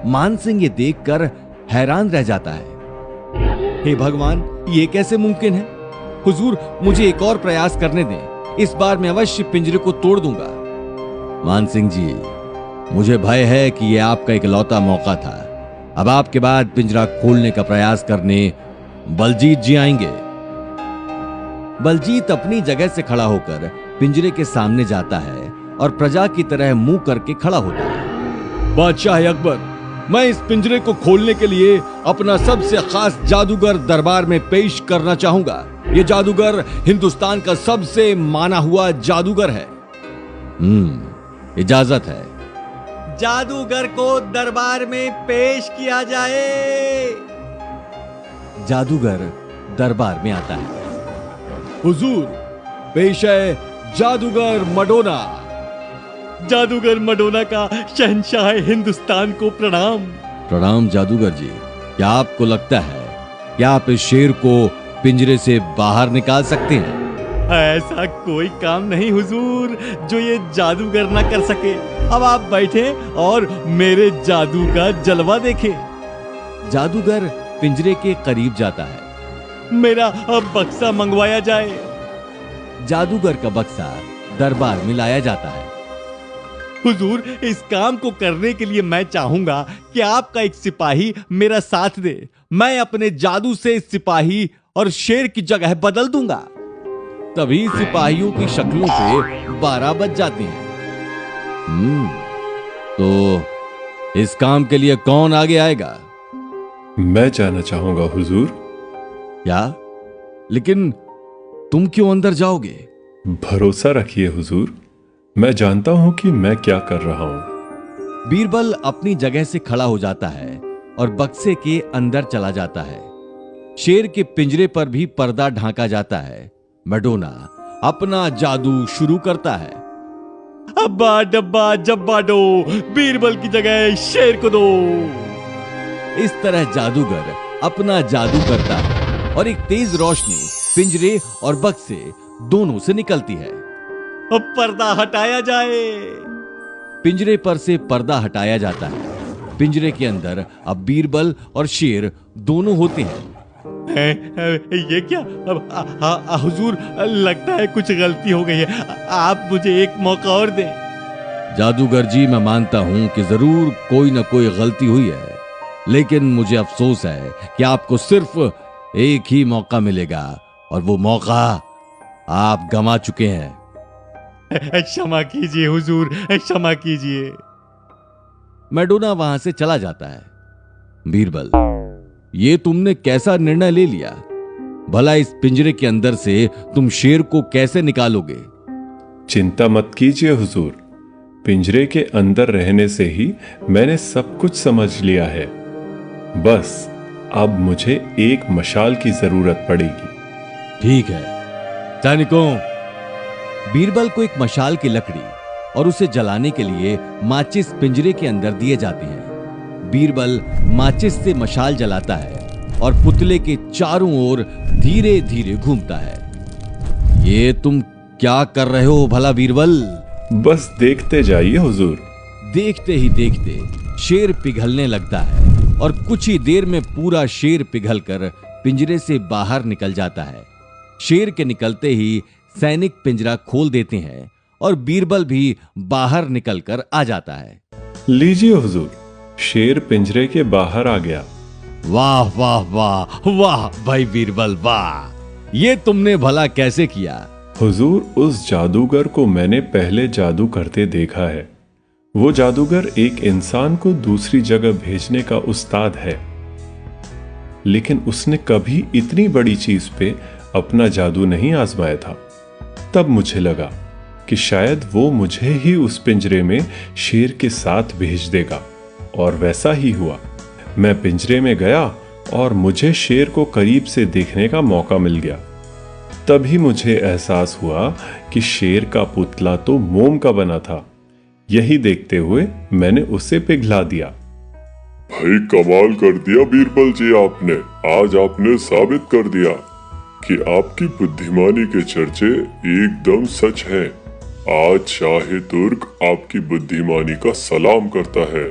मानसिंह ये देखकर हैरान रह जाता है। हे भगवान, ये कैसे मुमकिन है? हुजूर, मुझे एक और प्रयास करने दें। इस बार मैं अवश्य पिंजरे को तोड़ दूंगा। मानसिंह जी, मुझे भय है कि यह आपका इकलौता मौका था। अब आपके बाद पिंजरा खोलने का प्रयास करने बलजीत जी आएंगे। बलजीत अपनी जगह से खड़ा होकर पिंजरे के सामने जाता है और प्रजा की तरह मुंह करके खड़ा होता है। बादशाह अकबर, मैं इस पिंजरे को खोलने के लिए अपना सबसे खास जादूगर दरबार में पेश करना चाहूंगा। यह जादूगर हिंदुस्तान का सबसे माना हुआ जादूगर है। इजाजत है। जादूगर को दरबार में पेश किया जाए। जादूगर दरबार में आता है। हुजूर, पेश है जादूगर मडोना। जादूगर मडोना का शहंशाह हिंदुस्तान को प्रणाम। प्रणाम जादूगर जी। क्या आपको लगता है कि आप इस शेर को पिंजरे से बाहर निकाल सकते हैं? ऐसा कोई काम नहीं हुजूर जो ये जादूगर ना कर सके। अब आप बैठे और मेरे जादू का जलवा देखें। जादूगर पिंजरे के करीब जाता है। मेरा अब बक्सा मंगवाया जाए। जादूगर का बक्सा दरबार में लाया जाता है। हुजूर, इस काम को करने के लिए मैं चाहूंगा कि आपका एक सिपाही मेरा साथ दे। मैं अपने जादू से सिपाही और शेर की जगह बदल दूंगा। तभी सिपाहियों की शक्लों पे 12 बज जाती हैं। तो इस काम के लिए कौन आगे आएगा? मैं जाना चाहूंगा हुजूर। क्या? लेकिन तुम क्यों अंदर जाओगे? भरोसा रखिए हुजूर, मैं जानता हूं कि मैं क्या कर रहा हूं। बीरबल अपनी जगह से खड़ा हो जाता है और बक्से के अंदर चला जाता है। शेर के पिंजरे पर भी पर्दा ढांका जाता है। मडोना अपना जादू शुरू करता है। अब्बा डब्बा जब्बा दो, बीरबल की जगह शेर को दो। इस तरह जादूगर अपना जादू करता है और एक तेज रोशनी पिंजरे और बक्से दोनों से निकलती है। अब पर्दा हटाया जाए। पिंजरे पर से पर्दा हटाया जाता है। पिंजरे के अंदर अब बीरबल और शेर दोनों होते हैं। ये क्या? अब हुजूर, लगता है कुछ गलती हो गई है। आप मुझे एक मौका और दें। जादूगर जी, मैं मानता हूं कि जरूर कोई ना कोई गलती हुई है, लेकिन मुझे अफसोस है कि आपको सिर्फ एक ही मौका मिलेगा और वो मौका आप गंवा चुके हैं। क्षमा कीजिए हुजूर, क्षमा कीजिए। मैडोना वहां से चला जाता है। बीरबल, ये तुमने कैसा निर्णय ले लिया? भला इस पिंजरे के अंदर से तुम शेर को कैसे निकालोगे? चिंता मत कीजिए हुजूर, पिंजरे के अंदर रहने से ही मैंने सब कुछ समझ लिया है। बस अब मुझे एक मशाल की जरूरत पड़ेगी। ठीक है सैनिकों। बीरबल को एक मशाल की लकड़ी और उसे जलाने के लिए माचिस पिंजरे के अंदर दिए जाते हैं। बीरबल माचिस से मशाल जलाता है और पुतले के चारों ओर धीरे धीरे घूमता है। ये तुम क्या कर रहे हो भला बीरबल? बस देखते जाइए हुजूर। देखते ही देखते शेर पिघलने लगता है और कुछ ही देर में पूरा शेर पिघलकर पिंजरे से बाहर निकल जाता है। शेर के निकलते ही सैनिक पिंजरा खोल देते हैं और बीरबल भी बाहर निकलकर आ जाता है। लीजिए हुजूर, शेर पिंजरे के बाहर आ गया। वाह वाह वाह वाह भाई बीरबल, वाह! ये तुमने भला कैसे किया? हुजूर, उस जादूगर को मैंने पहले जादू करते देखा है। वो जादूगर एक इंसान को दूसरी जगह भेजने का उस्ताद है, लेकिन उसने कभी इतनी बड़ी चीज पे अपना जादू नहीं आजमाया था। तब मुझे लगा कि शायद वो मुझे ही उस पिंजरे में शेर के साथ भेज देगा, और वैसा ही हुआ। मैं पिंजरे में गया और मुझे शेर को करीब से देखने का मौका मिल गया। तभी मुझे एहसास हुआ कि शेर का पुतला तो मोम का बना था। यही देखते हुए मैंने उसे पिघला दिया। भाई, कमाल कर दिया बीरबल जी आपने। आज आपने साबित कर दिया कि आपकी बुद्धिमानी के चर्चे एकदम सच हैं। आज शाह तुर्क आपकी बुद्धिमानी का सलाम करता है।